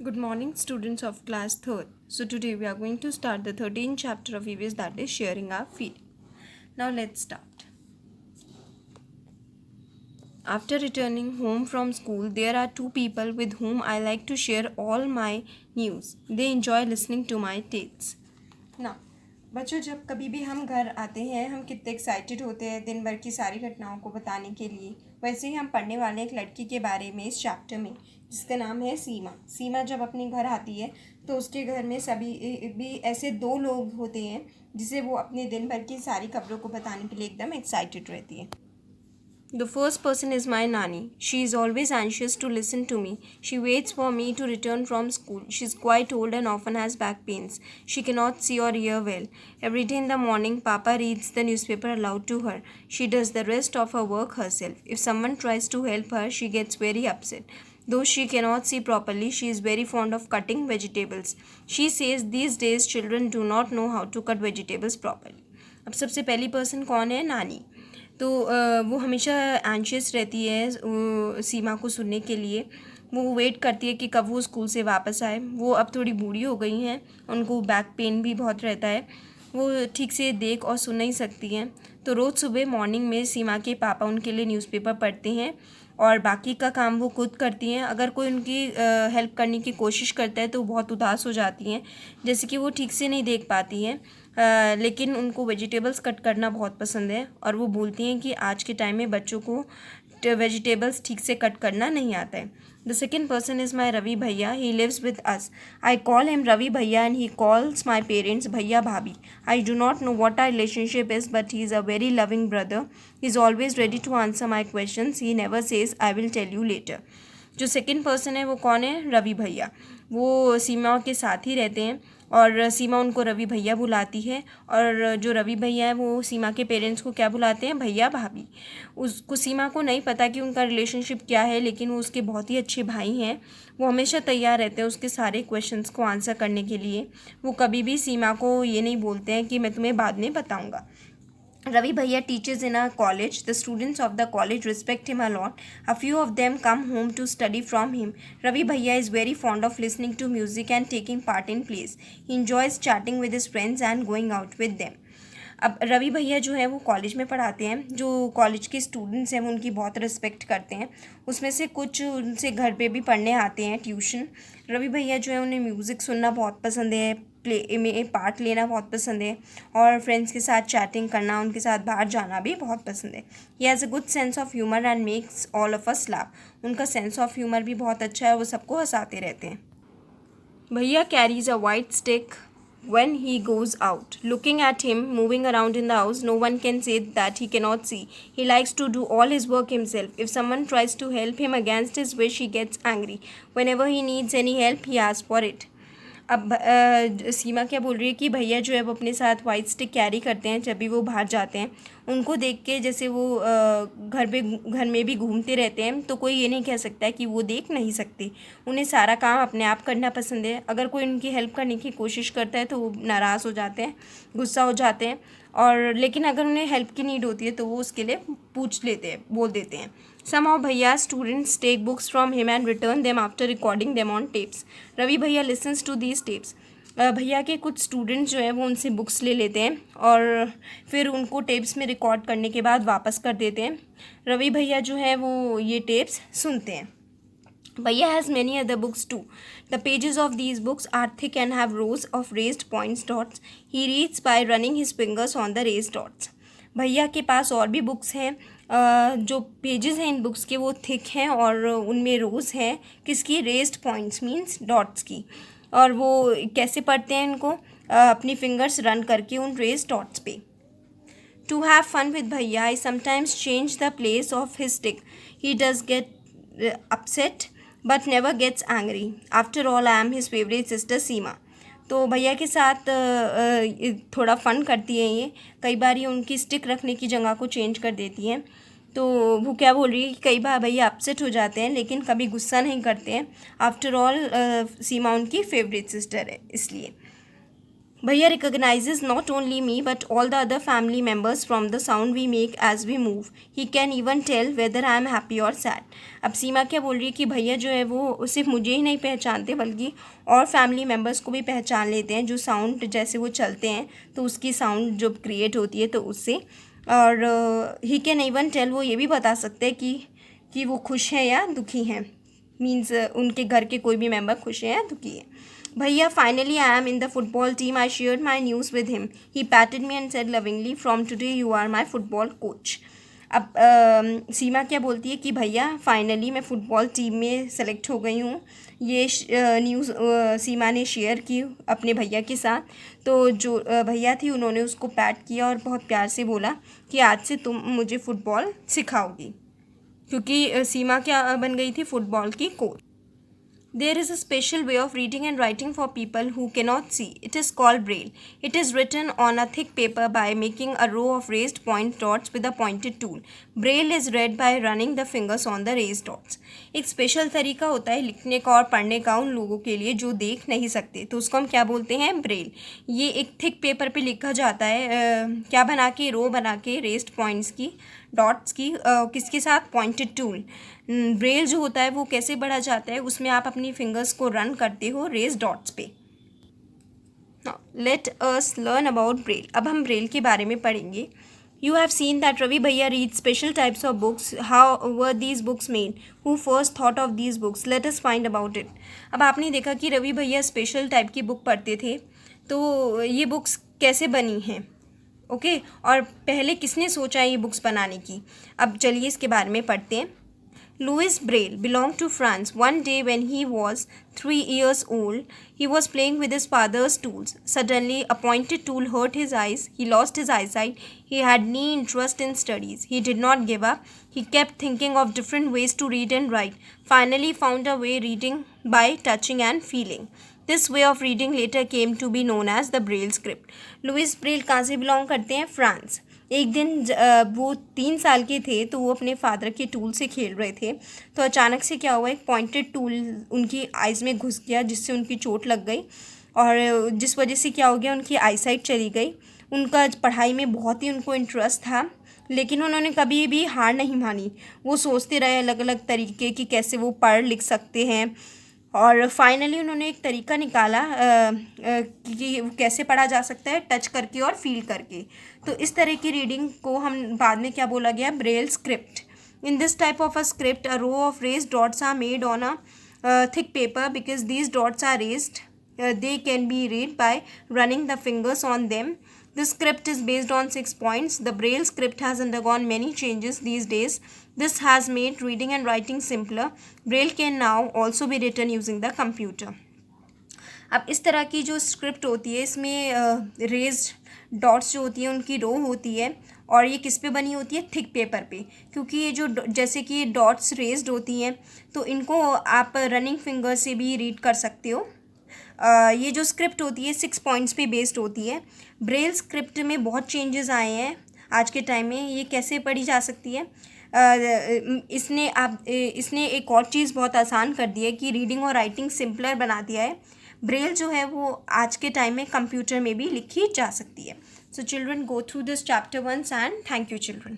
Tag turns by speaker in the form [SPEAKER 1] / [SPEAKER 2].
[SPEAKER 1] Good morning, students of class 3rd. So today we are going to start the 13th chapter of EVS, that is sharing our feeling. Now let's start. After returning home from school, there are two people with whom I like to share all my news. They enjoy listening to my tales. Now, बच्चों, जब कभी भी हम घर आते हैं हम कितने एक्साइटेड होते हैं दिन भर की सारी घटनाओं को बताने के लिए। वैसे ही हम पढ़ने वाले एक लड़की के बारे में इस चैप्टर में, जिसका नाम है सीमा। सीमा जब अपने घर आती है तो उसके घर में सभी भी ऐसे दो लोग होते हैं जिसे वो अपने दिन भर की सारी खबरों को बताने के लिए एकदम एक्साइटेड रहती है। The first person is my nanny. She is always anxious to listen to me. She waits for me to return from school. She is quite old and often has back pains. She cannot see or hear well. Every day in the morning, Papa reads the newspaper aloud to her. She does the rest of her work herself. If someone tries to help her, she gets very upset. Though she cannot see properly, she is very fond of cutting vegetables. She says these days children do not know how to cut vegetables properly. अब सबसे पहली person कौन है? नानी। तो वो हमेशा anxious रहती है सीमा को सुनने के लिए। वो वेट करती है कि कब वो स्कूल से वापस आए। वो अब थोड़ी बूढ़ी हो गई हैं, उनको बैक पेन भी बहुत रहता है, वो ठीक से देख और सुन नहीं सकती हैं। तो रोज़ सुबह मॉर्निंग में सीमा के पापा उनके लिए न्यूज़पेपर पढ़ते हैं और बाकी का काम वो खुद करती हैं। अगर कोई उनकी हेल्प करने की कोशिश करता है तो वो बहुत उदास हो जाती हैं, जैसे कि वो ठीक से नहीं देख पाती हैं। लेकिन उनको वेजिटेबल्स कट करना बहुत पसंद है और वो बोलती हैं कि आज के टाइम में बच्चों को वेजिटेबल्स ठीक से कट करना नहीं आता है। The second person is my Ravi भैया. He lives with us. I call him Ravi भैया and he calls my parents भैया भाभी. I do not know what our relationship is but he is a very loving brother. He is always ready to answer my question. He never says I will tell you later. जो second person है वो कौन है? रवि भैया. वो सीमा के साथ ही रहते हैं और सीमा उनको रवि भैया बुलाती है और जो रवि भैया है वो सीमा के पेरेंट्स को क्या बुलाते हैं? भैया भाभी. उसको सीमा को नहीं पता कि उनका रिलेशनशिप क्या है, लेकिन वो उसके बहुत ही अच्छे भाई हैं। वो हमेशा तैयार रहते हैं उसके सारे क्वेश्चंस को आंसर करने के लिए। वो कभी भी सीमा को ये नहीं बोलते हैं कि मैं तुम्हें बाद में बताऊँगा. Ravi Bhaiya teaches in a college. The students of the college respect him a lot. A few of them come home to study from him. Ravi Bhaiya is very fond of listening to music and taking part in plays. He enjoys chatting with his friends and going out with them. अब रवि भैया जो है वो college में पढ़ाते हैं. जो college के स्टूडेंट्स हैं वो उनकी बहुत रिस्पेक्ट करते हैं. उसमें से कुछ उनसे घर पे भी पढ़ने आते हैं ट्यूशन. रवि भैया जो है उन्हें म्यूज़िक सुनना बहुत पसंद है, प्ले में पार्ट लेना बहुत पसंद है और फ्रेंड्स के साथ चैटिंग करना, उनके साथ बाहर जाना भी बहुत पसंद है. He has a good sense of humour and makes all of us laugh. उनका सेंस ऑफ ह्यूमर भी बहुत अच्छा है, वो सबको हंसाते रहते हैं. भैया carries a white stick when he goes out. Looking at him moving around in the house, no one can say that he cannot see. He likes to do all his work himself. If someone tries to help him against his wish, he gets angry. Whenever he needs any help, he asks for it. अब सीमा क्या बोल रही है कि भैया जो है वो अपने साथ वाइट स्टिक कैरी करते हैं जब भी वो बाहर जाते हैं. उनको देख के जैसे वो घर में भी घूमते रहते हैं, तो कोई ये नहीं कह सकता है कि वो देख नहीं सकते. उन्हें सारा काम अपने आप करना पसंद है. अगर कोई उनकी हेल्प करने की कोशिश करता है तो वो नाराज़ हो जाते हैं, गुस्सा हो जाते हैं. और लेकिन अगर उन्हें हेल्प की नीड होती है तो वो उसके लिए पूछ लेते हैं, बोल देते हैं. Some of Bhaiya's students take books from him and return them after recording them on tapes. Ravi Bhaiya listens to these tapes. भैया के कुछ स्टूडेंट्स जो हैं वो उनसे बुक्स ले लेते हैं और फिर उनको टेप्स में रिकॉर्ड करने के बाद वापस कर देते हैं. रवि भैया जो है वो ये टेप्स सुनते हैं. Bhaiya has many other books too. The pages of these books are thick and have rows of raised points dots. He reads by running his fingers on the raised dots. भैया के पास और भी books हैं. जो pages हैं इन books के वो thick हैं और उनमें रोज़ हैं. किसकी? रेस्ड पॉइंट्स मीन्स डॉट्स की. और वो कैसे पढ़ते हैं इनको? अपनी फिंगर्स रन करके उन रेस्ड डॉट्स पे. To have fun with Bhaiya, I sometimes change the place of his stick. He does get upset but never gets angry. After all, I am his favorite sister Seema. तो भैया के साथ थोड़ा फ़न करती है ये. कई बार ये उनकी स्टिक रखने की जगह को चेंज कर देती हैं. तो वो क्या बोल रही है कि कई बार भैया अपसेट हो जाते हैं लेकिन कभी गुस्सा नहीं करते हैं. आफ्टर ऑल सीमा उनकी फेवरेट सिस्टर है इसलिए. भैया recognizes not only me but all the other family members from the sound we make as we move. He can even tell whether I am happy or sad. अब सीमा क्या बोल रही है कि भैया जो है वो सिर्फ मुझे ही नहीं पहचानते बल्कि और फैमिली मेम्बर्स को भी पहचान लेते हैं, जो साउंड जैसे वो चलते हैं तो उसकी साउंड जो क्रिएट होती है तो उससे। और ही कैन इवन टेल, वो ये भी बता सकते हैं कि वो खुश हैं या दुखी हैं, मीन्स उनके घर के कोई भी मेम्बर खुश है या दुखी है। भैया finally I am in the football team, I shared my news with him, he patted me and said lovingly from today you are my football coach. अब सीमा क्या बोलती है कि भैया फाइनली मैं फ़ुटबॉल टीम में सेलेक्ट हो गई हूँ। ये न्यूज़ सीमा ने शेयर की अपने भैया के साथ। तो जो भैया थी उन्होंने उसको पैट किया और बहुत प्यार से बोला कि आज से तुम मुझे फ़ुटबॉल सिखाओगी, क्योंकि सीमा क्या बन गई थी, फुटबॉल की coach. There is a special way of reading and writing for people who cannot see. It is called Braille. It is written on a thick paper by making a row of raised point dots with a pointed tool. Braille is read by running the fingers on the raised dots. एक special तरीका होता है लिखने का और पढ़ने का उन लोगों के लिए जो देख नहीं सकते, तो उसको हम क्या बोलते हैं, ब्रेल। ये एक थिक पेपर पे लिखा जाता है, क्या बना के, रो बना के रेस्ड पॉइंट्स की, डॉट्स की, किसके साथ, पॉइंटेड टूल। ब्रेल जो होता है वो कैसे पढ़ा जाता है, उसमें आप अपनी फिंगर्स को रन करते हो रेस डॉट्स पे। Let us learn about Braille. अब हम ब्रेल के बारे में पढ़ेंगे। You have seen that Ravi Bhaiya reads special types of books. How were these books made? Who first thought of these books? Let us find about it. अब आपने देखा कि रवि भैया स्पेशल टाइप की बुक पढ़ते थे, तो ये बुक्स कैसे बनी हैं, ओके और पहले किसने सोचा ये बुक्स बनाने की। अब चलिए इसके बारे में पढ़ते हैं। Louis Braille belonged to France. One day when he was 3 years old, he was playing with his father's tools. Suddenly, a pointed tool hurt his eyes. He lost his eyesight. He had no interest in studies. He did not give up. He kept thinking of different ways to read and write. Finally, found a way reading by touching and feeling. This way of reading later came to be known as the Braille script. Louis Braille कहाँ से belong करते हैं, France. एक दिन वो 3 साल के थे, तो वो अपने फादर के टूल से खेल रहे थे, तो अचानक से क्या हुआ, एक पॉइंटेड टूल उनकी आइज़ में घुस गया, जिससे उनकी चोट लग गई और जिस वजह से क्या हो गया, उनकी आईसाइट चली गई। उनका पढ़ाई में बहुत ही उनको इंटरेस्ट था, लेकिन उन्होंने कभी भी हार नहीं मानी। वो सोचते रहे अलग अलग तरीके कि कैसे वो पढ़ लिख सकते हैं, और फाइनली उन्होंने एक तरीका निकाला कि कैसे पढ़ा जा सकता है, टच करके और फील करके। तो इस तरह की रीडिंग को हम बाद में क्या बोला गया, Braille script. In this type of a script a row of raised dots are made on a thick paper because these dots are raised. They can be read by running the fingers on them. This script is based on 6 points. The Braille script has undergone many changes these days. This has made reading and writing simpler. Braille can now also be written using the computer. अब इस तरह की जो script होती है, इसमें raised dots जो होती है उनकी रो होती है, और ये किस पे बनी होती है, थिक पेपर पे। क्योंकि ये जो जैसे कि ये डॉट्स रेज्ड होती हैं, तो इनको आप रनिंग फिंगर से भी रीड कर सकते हो। ये जो स्क्रिप्ट होती है 6 पॉइंट्स पे बेस्ड होती है। ब्रेल स्क्रिप्ट में बहुत चेंजेस आए हैं आज के टाइम में। ये कैसे पढ़ी जा सकती है, इसने एक और चीज़ बहुत आसान कर दी है कि रीडिंग और राइटिंग सिंपलर बना दिया है। ब्रेल जो है वो आज के टाइम में कंप्यूटर में भी लिखी जा सकती है। So children, go through this chapter once and thank you children.